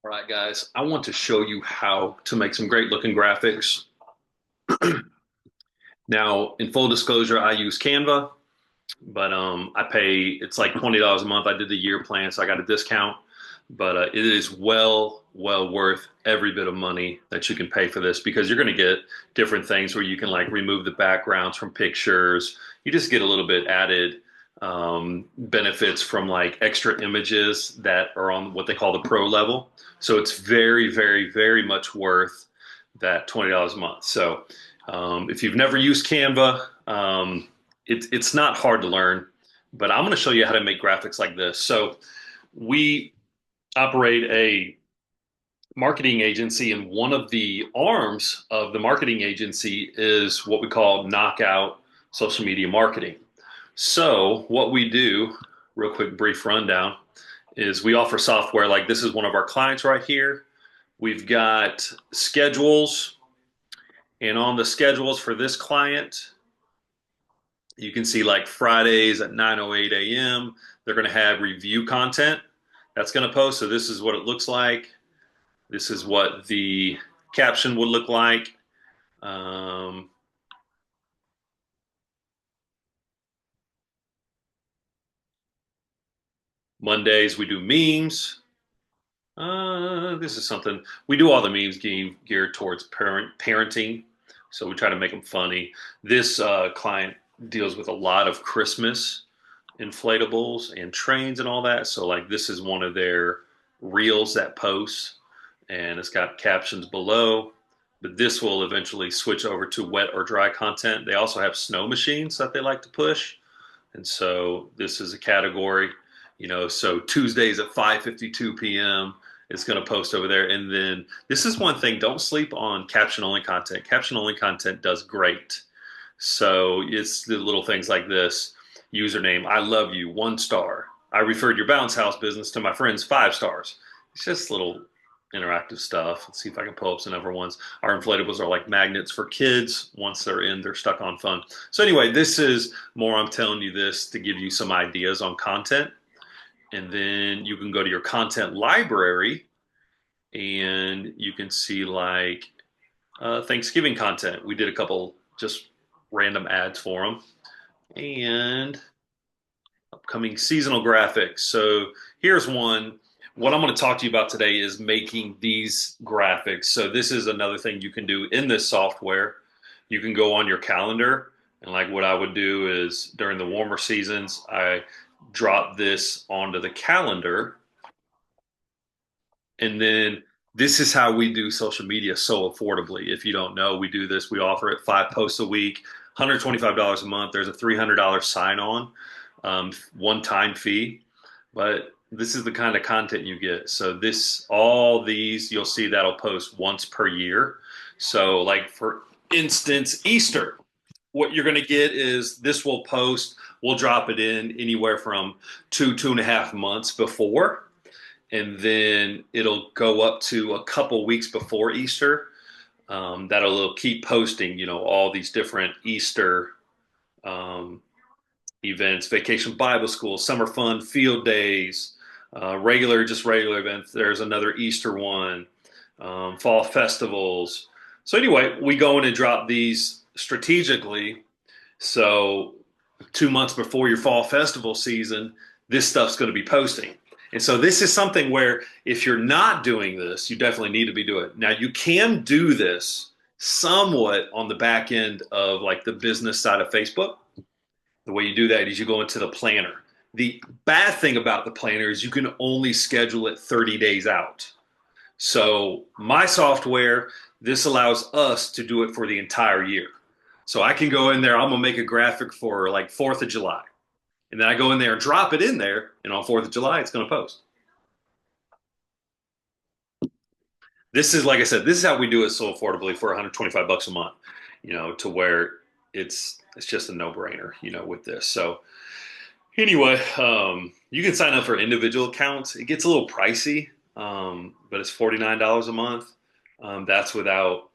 All right, guys, I want to show you how to make some great looking graphics. Now, in full disclosure, I use Canva, but I pay it's like $20 a month. I did the year plan, so I got a discount. But it is well worth every bit of money that you can pay for this because you're going to get different things where you can like remove the backgrounds from pictures. You just get a little bit added benefits from like extra images that are on what they call the pro level. So it's very much worth that $20 a month. So if you've never used Canva, it's not hard to learn, but I'm going to show you how to make graphics like this. So we operate a marketing agency, and one of the arms of the marketing agency is what we call knockout social media marketing. So what we do, real quick brief rundown, is we offer software like this is one of our clients right here. We've got schedules, and on the schedules for this client, you can see like Fridays at 9:08 a.m. They're going to have review content that's going to post. So this is what it looks like. This is what the caption would look like. Um, Mondays we do memes. This is something we do all the memes geared towards parenting, so we try to make them funny. This client deals with a lot of Christmas inflatables and trains and all that. So like this is one of their reels that posts, and it's got captions below. But this will eventually switch over to wet or dry content. They also have snow machines that they like to push, and so this is a category. So Tuesdays at 5:52 p.m. it's going to post over there. And then this is one thing, don't sleep on caption only content. Caption only content does great. So it's the little things like this. Username, I love you, 1 star. I referred your bounce house business to my friends, 5 stars. It's just little interactive stuff. Let's see if I can pull up some other ones. Our inflatables are like magnets for kids. Once they're in, they're stuck on fun. So anyway, this is more, I'm telling you this to give you some ideas on content. And then you can go to your content library and you can see like Thanksgiving content. We did a couple just random ads for them, and upcoming seasonal graphics. So here's one. What I'm going to talk to you about today is making these graphics. So this is another thing you can do in this software. You can go on your calendar, and like what I would do is during the warmer seasons, I drop this onto the calendar, and then this is how we do social media so affordably. If you don't know, we do this. We offer it 5 posts a week, $125 a month. There's a $300 sign on, one-time fee, but this is the kind of content you get. So all these, you'll see that'll post once per year. So like for instance, Easter, what you're going to get is this will post, we'll drop it in anywhere from 2.5 months before, and then it'll go up to a couple weeks before Easter. That'll keep posting, all these different Easter um, events, vacation Bible school, summer fun, field days, regular events. There's another Easter one, fall festivals. So anyway, we go in and drop these strategically. So 2 months before your fall festival season, this stuff's going to be posting. And so this is something where if you're not doing this, you definitely need to be doing it. Now you can do this somewhat on the back end of like the business side of Facebook. The way you do that is you go into the planner. The bad thing about the planner is you can only schedule it 30 days out. So my software, this allows us to do it for the entire year. So I can go in there, I'm gonna make a graphic for like 4th of July. And then I go in there and drop it in there, and on 4th of July, it's gonna post. This is, like I said, this is how we do it so affordably for 125 bucks a month, to where it's just a no-brainer, with this. So anyway, you can sign up for individual accounts. It gets a little pricey, but it's $49 a month. That's without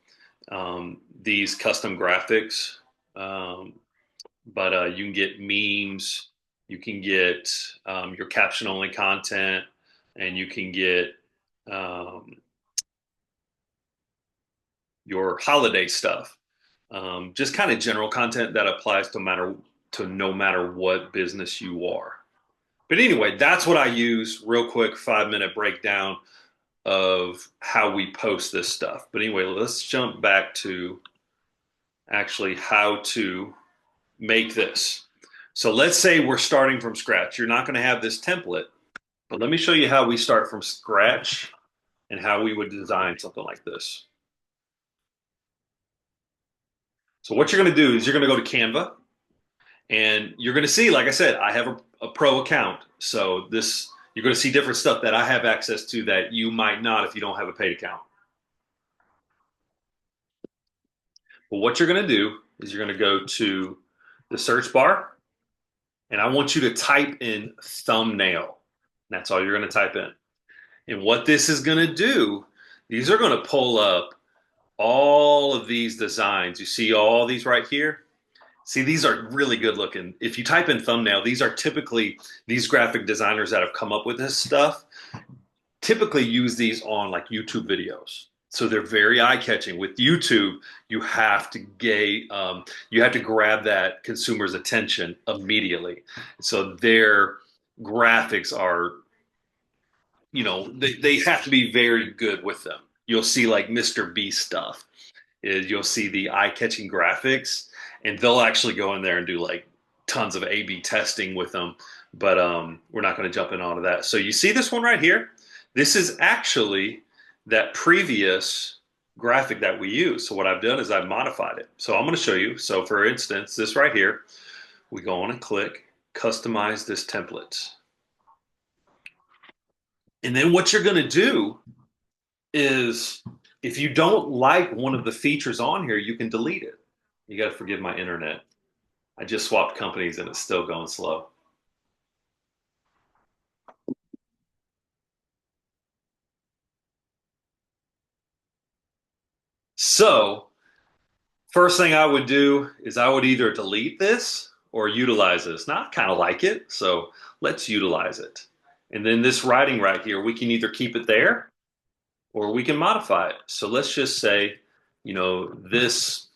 these custom graphics. But you can get memes, you can get your caption only content, and you can get um, your holiday stuff, just kind of general content that applies to no matter what business you are. But anyway, that's what I use. Real quick, 5 minute breakdown of how we post this stuff. But anyway, let's jump back to actually how to make this. So let's say we're starting from scratch. You're not going to have this template, but let me show you how we start from scratch and how we would design something like this. So what you're going to do is you're going to go to Canva and you're going to see, like I said, I have a pro account. So this, you're going to see different stuff that I have access to that you might not if you don't have a paid account. But what you're going to do is you're going to go to the search bar and I want you to type in thumbnail. That's all you're going to type in. And what this is going to do, these are going to pull up all of these designs. You see all these right here? See, these are really good looking. If you type in thumbnail, these are typically these graphic designers that have come up with this stuff typically use these on like YouTube videos. So they're very eye-catching. With YouTube, you have to grab that consumer's attention immediately. So their graphics are, they have to be very good with them. You'll see like Mr. Beast stuff. You'll see the eye-catching graphics, and they'll actually go in there and do like tons of A/B testing with them. But we're not going to jump in onto that. So you see this one right here? This is actually that previous graphic that we use. So what I've done is I've modified it. So I'm going to show you. So for instance, this right here, we go on and click customize this template. And then what you're going to do is if you don't like one of the features on here, you can delete it. You got to forgive my internet. I just swapped companies and it's still going slow. So first thing I would do is I would either delete this or utilize this. Now I kind of like it, so let's utilize it. And then this writing right here, we can either keep it there or we can modify it. So let's just say, this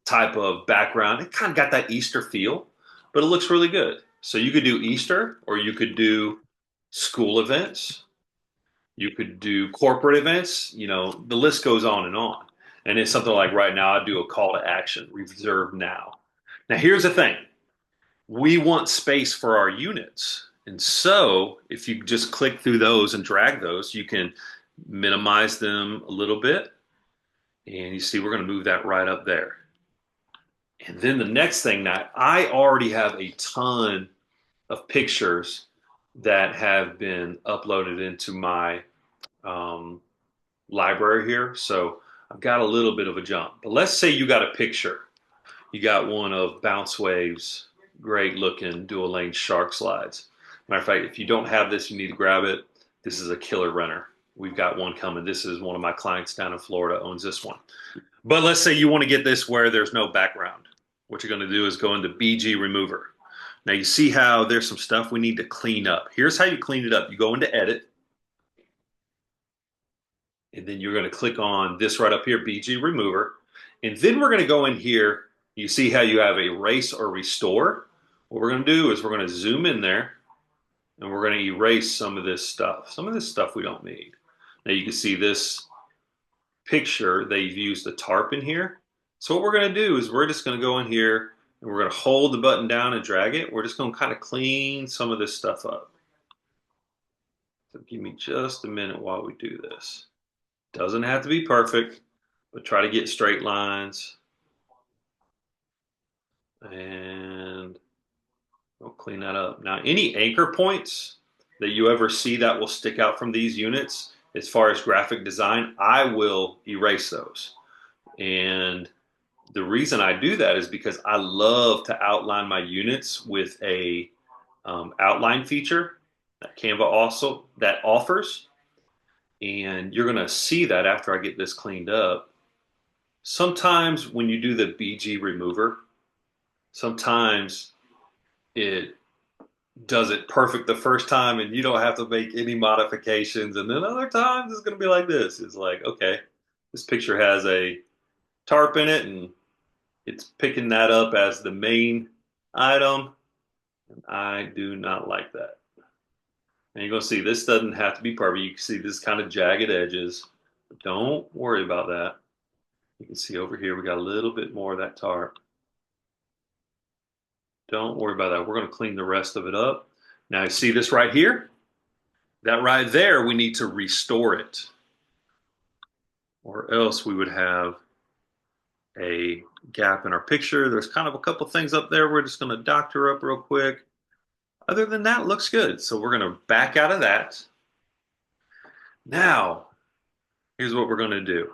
type of background, it kind of got that Easter feel, but it looks really good. So you could do Easter or you could do school events. You could do corporate events. The list goes on and on. And it's something like right now, I do a call to action, reserve now. Now, here's the thing. We want space for our units. And so if you just click through those and drag those, you can minimize them a little bit. And you see, we're going to move that right up there. And then the next thing, that I already have a ton of pictures that have been uploaded into my library here. So I've got a little bit of a jump. But let's say you got a picture. You got one of Bounce Waves, great looking dual lane shark slides. Matter of fact, if you don't have this, you need to grab it. This is a killer renter. We've got one coming. This is one of my clients down in Florida owns this one. But let's say you want to get this where there's no background. What you're going to do is go into BG Remover. Now you see how there's some stuff we need to clean up. Here's how you clean it up. You go into Edit, and then you're going to click on this right up here, BG Remover. And then we're going to go in here. You see how you have Erase or Restore? What we're going to do is we're going to zoom in there, and we're going to erase some of this stuff. Some of this stuff we don't need. Now you can see this picture, they've used the tarp in here. So what we're going to do is we're just going to go in here and we're going to hold the button down and drag it. We're just going to kind of clean some of this stuff up. So give me just a minute while we do this. Doesn't have to be perfect, but try to get straight lines. And we'll clean that up. Now, any anchor points that you ever see that will stick out from these units, as far as graphic design, I will erase those. And the reason I do that is because I love to outline my units with a outline feature that Canva also that offers. And you're going to see that after I get this cleaned up. Sometimes when you do the BG Remover, sometimes it does it perfect the first time and you don't have to make any modifications. And then other times it's going to be like this. It's like, okay, this picture has a tarp in it and it's picking that up as the main item. And I do not like that. And you're going to see this doesn't have to be perfect. You can see this kind of jagged edges. But don't worry about that. You can see over here we got a little bit more of that tarp. Don't worry about that. We're going to clean the rest of it up. Now you see this right here? That right there, we need to restore it. Or else we would have a gap in our picture. There's kind of a couple things up there we're just going to doctor up real quick. Other than that, looks good. So we're going to back out of that. Now, here's what we're going to do.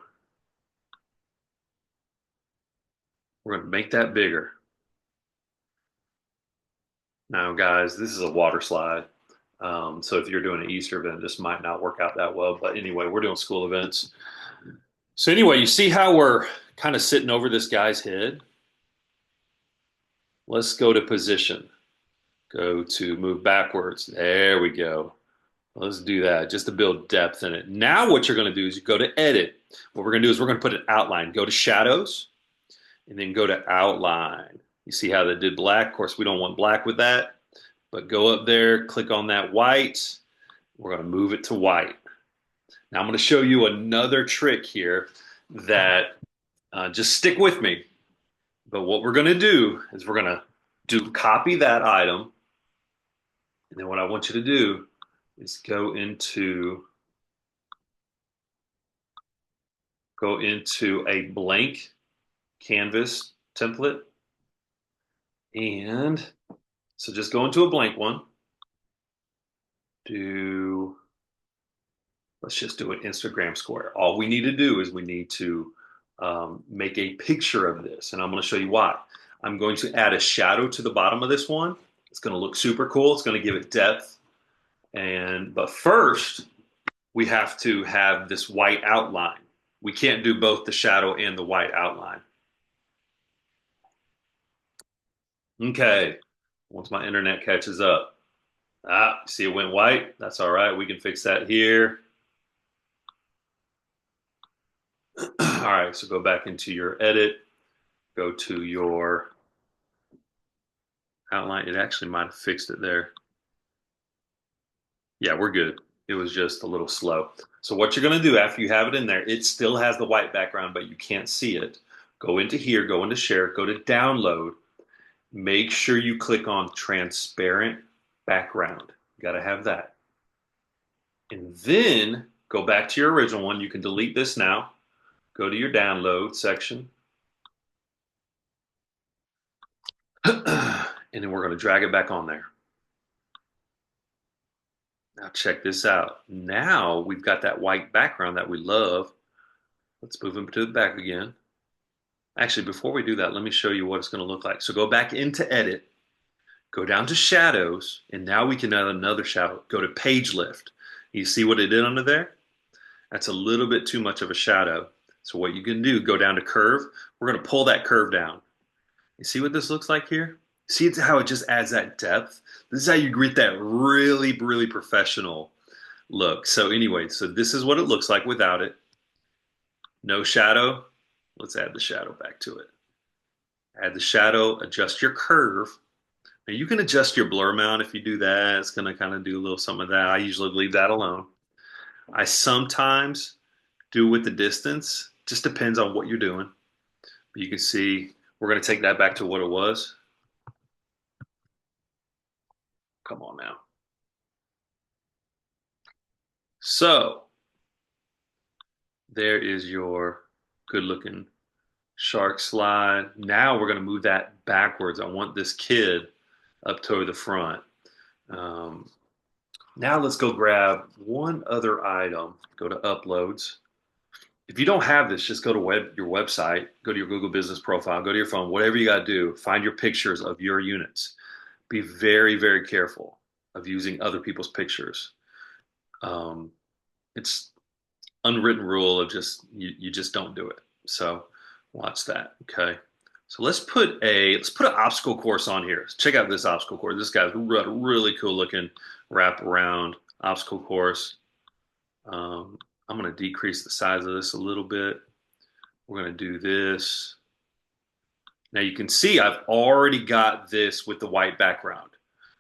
We're going to make that bigger. Now, guys, this is a water slide. So if you're doing an Easter event, this might not work out that well. But anyway, we're doing school events. So anyway, you see how we're kind of sitting over this guy's head? Let's go to position. Go to move backwards. There we go. Let's do that just to build depth in it. Now what you're going to do is you go to edit. What we're going to do is we're going to put an outline. Go to shadows and then go to outline. You see how that did black? Of course, we don't want black with that. But go up there, click on that white. We're going to move it to white. Now I'm going to show you another trick here that just stick with me. But what we're going to do is we're going to copy that item. And then what I want you to do is go into a blank canvas template. And so just go into a blank one. Let's just do an Instagram square. All we need to do is we need to make a picture of this. And I'm going to show you why. I'm going to add a shadow to the bottom of this one. It's going to look super cool. It's going to give it depth. But first, we have to have this white outline. We can't do both the shadow and the white outline. Okay, once my internet catches up. See it went white? That's all right. We can fix that here. All right, so go back into your edit. Go to your outline. It actually might have fixed it there. Yeah, we're good. It was just a little slow. So what you're going to do after you have it in there, it still has the white background, but you can't see it. Go into here, go into share, go to download. Make sure you click on transparent background. You got to have that. And then go back to your original one. You can delete this now. Go to your download section. And then we're going to drag it back on there. Now check this out. Now we've got that white background that we love. Let's move them to the back again. Actually, before we do that, let me show you what it's going to look like. So go back into edit, go down to shadows, and now we can add another shadow. Go to page lift. You see what it did under there? That's a little bit too much of a shadow. So what you can do, go down to curve. We're going to pull that curve down. You see what this looks like here? See how it just adds that depth? This is how you get that really, really professional look. So anyway, so this is what it looks like without it. No shadow. Let's add the shadow back to it. Add the shadow, adjust your curve. Now you can adjust your blur amount if you do that. It's going to kind of do a little some of that. I usually leave that alone. I sometimes do with the distance. Just depends on what you're doing. But you can see we're going to take that back to what it was. Come on now. So there is your good looking shark slide. Now we're going to move that backwards. I want this kid up toward the front. Now let's go grab one other item. Go to uploads. If you don't have this, just go to your website, go to your Google Business Profile, go to your phone, whatever you got to do, find your pictures of your units. Be very, very careful of using other people's pictures. It's unwritten rule of just you just don't do it. So watch that. Okay. So let's put an obstacle course on here. Check out this obstacle course. This guy's got a really cool looking wraparound obstacle course. Um, I'm going to decrease the size of this a little bit. We're going to do this. Now you can see I've already got this with the white background.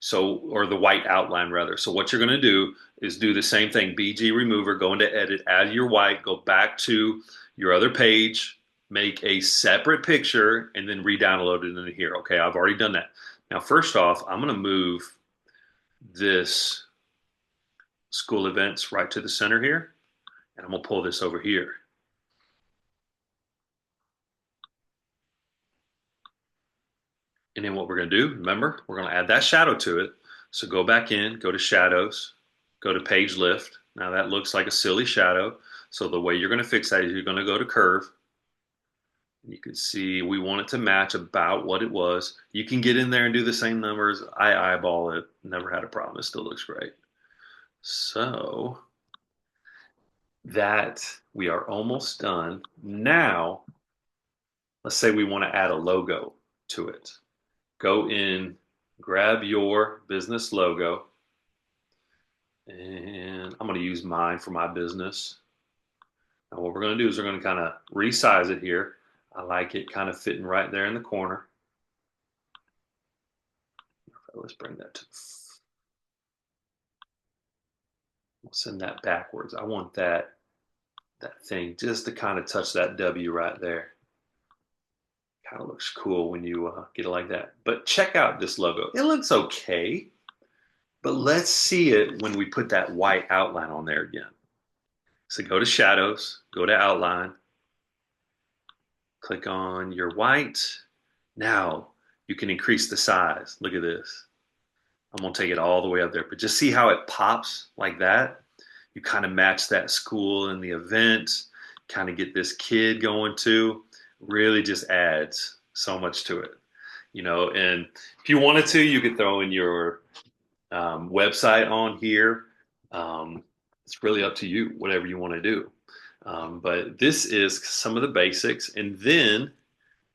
So, or the white outline rather. So what you're going to do is do the same thing. BG remover, go into edit, add your white, go back to your other page, make a separate picture, and then re-download it into here. Okay, I've already done that. Now, first off, I'm going to move this school events right to the center here, and I'm going to pull this over here. And then what we're going to do, remember, we're going to add that shadow to it. So go back in, go to shadows, go to page lift. Now that looks like a silly shadow. So the way you're going to fix that is you're going to go to curve. You can see we want it to match about what it was. You can get in there and do the same numbers. I eyeball it, never had a problem. It still looks great. So that we are almost done. Now, let's say we want to add a logo to it. Go in, grab your business logo, and I'm going to use mine for my business. Now what we're going to do is we're going to kind of resize it here. I like it kind of fitting right there in the corner. Let's bring that to, we'll send that backwards. I want that thing just to kind of touch that W right there. Kind of looks cool when you get it like that. But check out this logo. It looks okay, but let's see it when we put that white outline on there again. So go to shadows, go to outline, click on your white. Now you can increase the size. Look at this. I'm gonna take it all the way up there, but just see how it pops like that. You kind of match that school and the event, kind of get this kid going too. Really just adds so much to it, you know. And if you wanted to, you could throw in your website on here. It's really up to you, whatever you want to do. But this is some of the basics, and then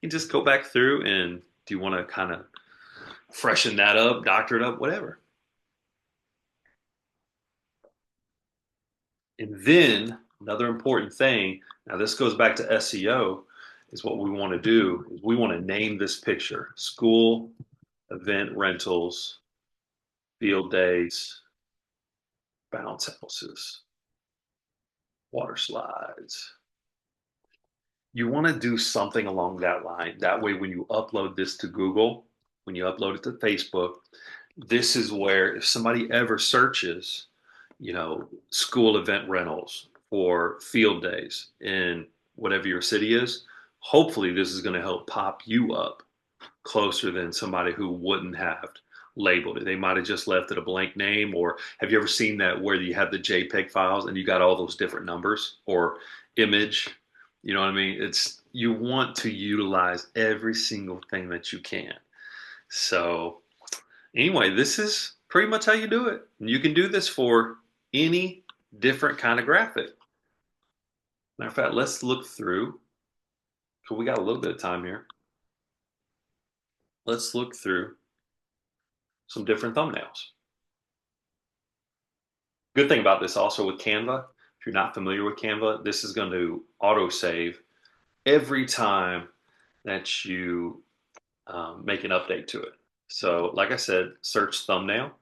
you just go back through and do you want to kind of freshen that up, doctor it up, whatever. And then another important thing, now this goes back to SEO, is what we want to do is we want to name this picture school event rentals, field days, bounce houses, water slides. You want to do something along that line. That way, when you upload this to Google, when you upload it to Facebook, this is where if somebody ever searches, you know, school event rentals or field days in whatever your city is, hopefully this is going to help pop you up closer than somebody who wouldn't have labeled it. They might have just left it a blank name. Or have you ever seen that where you have the JPEG files and you got all those different numbers or image? You know what I mean? It's you want to utilize every single thing that you can. So anyway, this is pretty much how you do it. And you can do this for any different kind of graphic. Matter of fact, let's look through, because we got a little bit of time here. Let's look through some different thumbnails. Good thing about this also with Canva, if you're not familiar with Canva, this is going to auto-save every time that you make an update to it. So like I said, search thumbnail.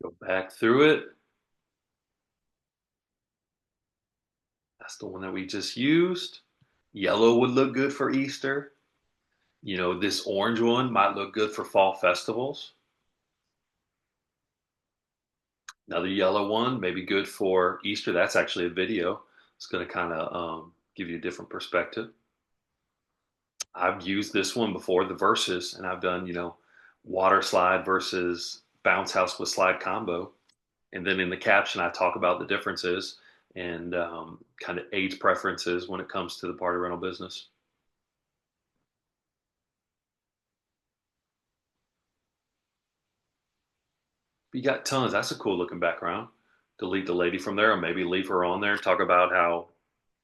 Go back through it. That's the one that we just used. Yellow would look good for Easter. You know, this orange one might look good for fall festivals. Another yellow one may be good for Easter. That's actually a video. It's going to kind of give you a different perspective. I've used this one before, the verses, and I've done, you know, water slide versus bounce house with slide combo. And then in the caption, I talk about the differences and kind of age preferences when it comes to the party rental business. But you got tons. That's a cool looking background. Delete the lady from there, or maybe leave her on there. Talk about how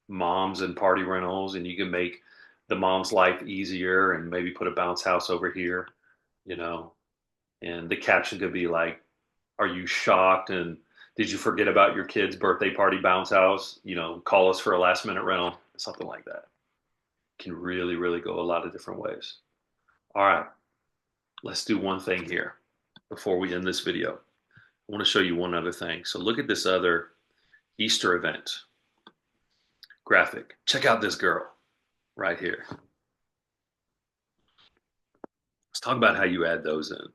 moms and party rentals, and you can make the mom's life easier, and maybe put a bounce house over here, you know. And the caption could be like, "Are you shocked? And did you forget about your kid's birthday party bounce house? Call us for a last minute rental." Something like that can really, really go a lot of different ways. All right, let's do one thing here before we end this video. I want to show you one other thing. So look at this other Easter event graphic. Check out this girl right here. Let's talk about how you add those in.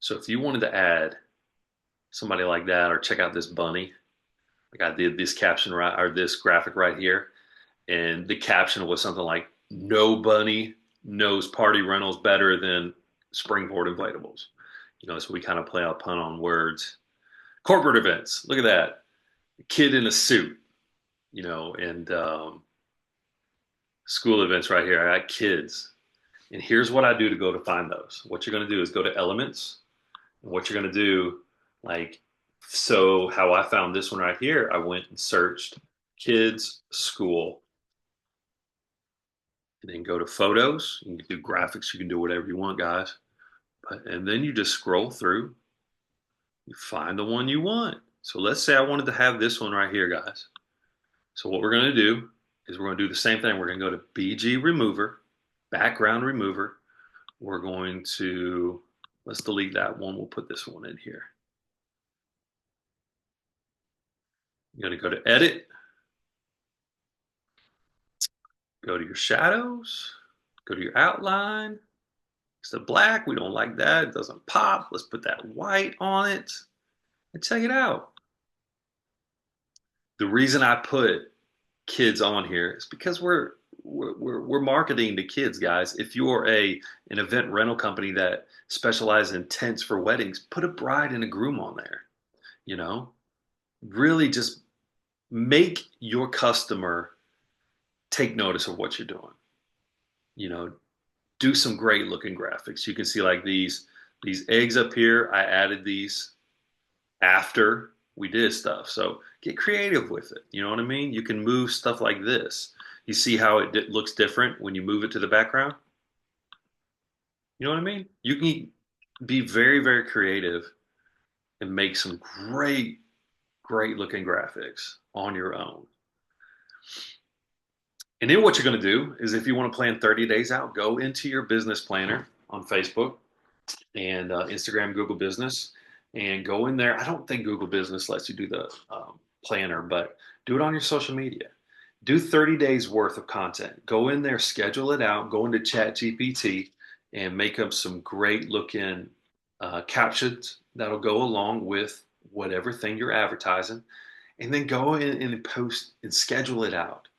So if you wanted to add somebody like that, or check out this bunny, like I did this caption right, or this graphic right here, and the caption was something like, "No bunny knows party rentals better than Springboard inflatables." So we kind of play a pun on words. Corporate events, look at that. A kid in a suit, and school events right here. I got kids. And here's what I do to go to find those. What you're going to do is go to elements. And what you're going to do, so how I found this one right here, I went and searched kids school, and then go to photos. You can do graphics. You can do whatever you want, guys. And then you just scroll through. You find the one you want. So let's say I wanted to have this one right here, guys. So what we're going to do is we're going to do the same thing. We're going to go to BG Remover, Background Remover. We're going to, let's delete that one. We'll put this one in here. You're going to go to Edit, go to your shadows, go to your outline. It's the black. We don't like that. It doesn't pop. Let's put that white on it and check it out. The reason I put kids on here is because we're marketing to kids, guys. If you're an event rental company that specializes in tents for weddings, put a bride and a groom on there. Really just make your customer take notice of what you're doing. Do some great looking graphics. You can see like these eggs up here. I added these after we did stuff. So get creative with it. You know what I mean? You can move stuff like this. You see how it looks different when you move it to the background? You know what I mean? You can be very, very creative and make some great, great looking graphics on your own. And then what you're going to do is, if you want to plan 30 days out, go into your business planner on Facebook and Instagram, Google Business, and go in there. I don't think Google Business lets you do the planner, but do it on your social media. Do 30 days worth of content. Go in there, schedule it out, go into ChatGPT and make up some great looking captions that'll go along with whatever thing you're advertising. And then go in and post and schedule it out.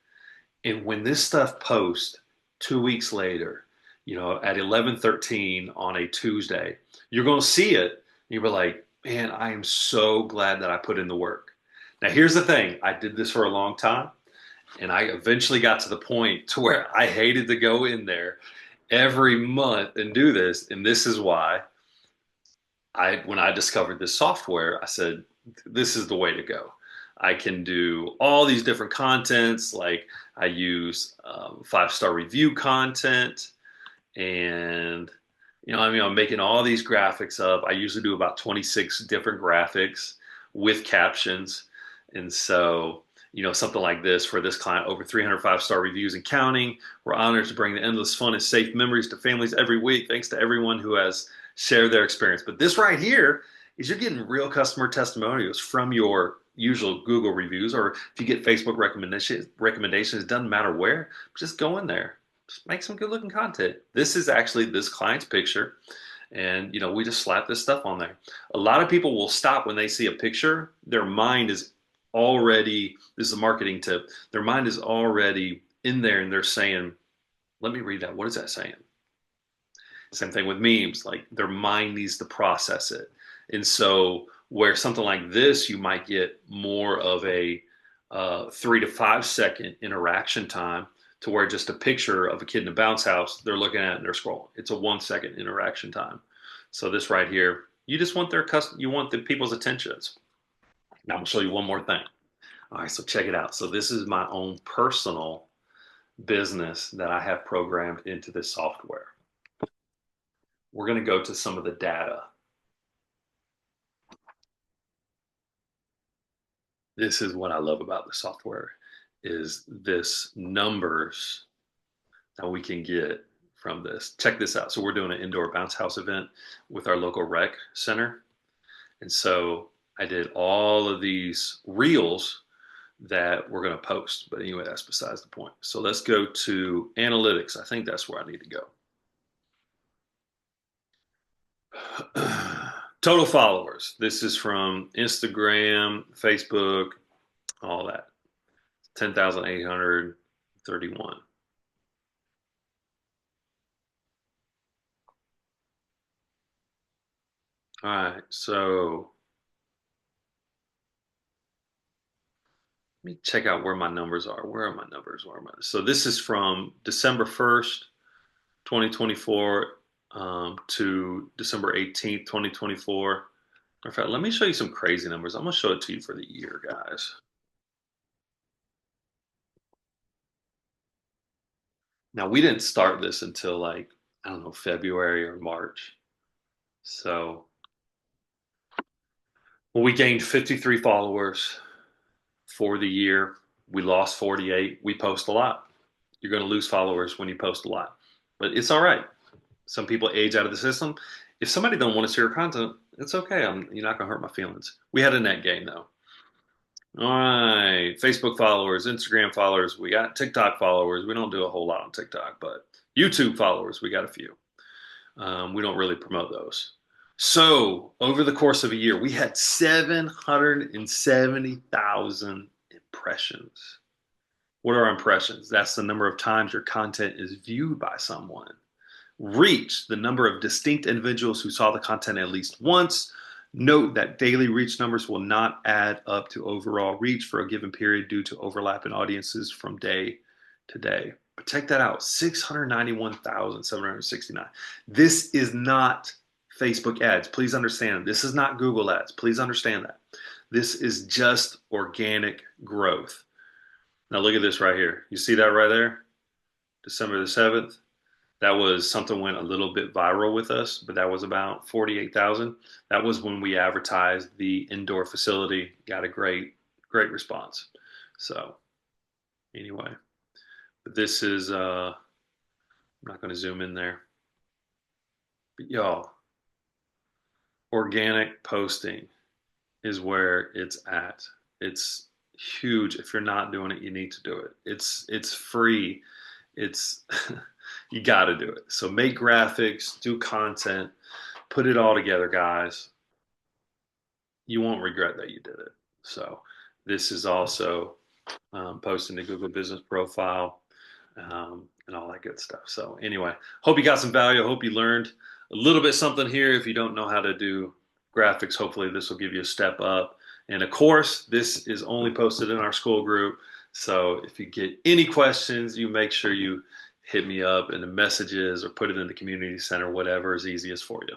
And when this stuff posts 2 weeks later, at 11:13 on a Tuesday, you're going to see it. And you'll be like, man, I am so glad that I put in the work. Now, here's the thing. I did this for a long time, and I eventually got to the point to where I hated to go in there every month and do this. And this is why when I discovered this software, I said, this is the way to go. I can do all these different contents. Like I use 5-star review content, and I'm making all these graphics up. I usually do about 26 different graphics with captions. And so, something like this for this client, over 300 5-star reviews and counting. We're honored to bring the endless fun and safe memories to families every week. Thanks to everyone who has shared their experience. But this right here is, you're getting real customer testimonials from your usual Google reviews, or if you get Facebook recommendations, it doesn't matter where, just go in there. Just make some good looking content. This is actually this client's picture, and we just slap this stuff on there. A lot of people will stop when they see a picture. Their mind is already, this is a marketing tip, their mind is already in there, and they're saying, let me read that. What is that saying? Same thing with memes. Like their mind needs to process it. And so where something like this, you might get more of a 3 to 5 second interaction time, to where just a picture of a kid in a bounce house, they're looking at it and they're scrolling. It's a 1 second interaction time. So this right here, you just want you want the people's attentions. Now I'm gonna show you one more thing. All right, so check it out. So this is my own personal business that I have programmed into this software. We're gonna go to some of the data. This is what I love about the software is this numbers that we can get from this. Check this out. So we're doing an indoor bounce house event with our local rec center. And so I did all of these reels that we're going to post. But anyway, that's besides the point. So let's go to analytics. I think that's where I need to go. Total followers. This is from Instagram, Facebook, all that. 10,831. All right, so let me check out where my numbers are. Where are my numbers? So this is from December 1st, 2024 to December 18th, 2024. In fact, let me show you some crazy numbers. I'm going to show it to you for the year, guys. Now, we didn't start this until like, I don't know, February or March. So, well, we gained 53 followers for the year. We lost 48. We post a lot. You're going to lose followers when you post a lot, but it's all right. Some people age out of the system. If somebody don't want to see your content, it's okay. You're not going to hurt my feelings. We had a net gain though. All right, Facebook followers, Instagram followers, we got TikTok followers. We don't do a whole lot on TikTok, but YouTube followers, we got a few. We don't really promote those. So over the course of a year, we had 770,000 impressions. What are impressions? That's the number of times your content is viewed by someone. Reach, the number of distinct individuals who saw the content at least once. Note that daily reach numbers will not add up to overall reach for a given period due to overlap in audiences from day to day. But check that out, 691,769. This is not Facebook ads. Please understand, this is not Google ads. Please understand that. This is just organic growth. Now look at this right here. You see that right there? December the 7th. That was something went a little bit viral with us, but that was about 48,000. That was when we advertised the indoor facility, got a great response. So anyway, but this is, I'm not going to zoom in there, but y'all, organic posting is where it's at. It's huge. If you're not doing it, you need to do it. It's free. It's you got to do it. So make graphics, do content, put it all together, guys. You won't regret that you did it. So this is also posting the Google Business Profile and all that good stuff. So anyway, hope you got some value. I hope you learned a little bit something here. If you don't know how to do graphics, hopefully this will give you a step up. And of course, this is only posted in our school group. So if you get any questions, you make sure you hit me up in the messages or put it in the community center, whatever is easiest for you.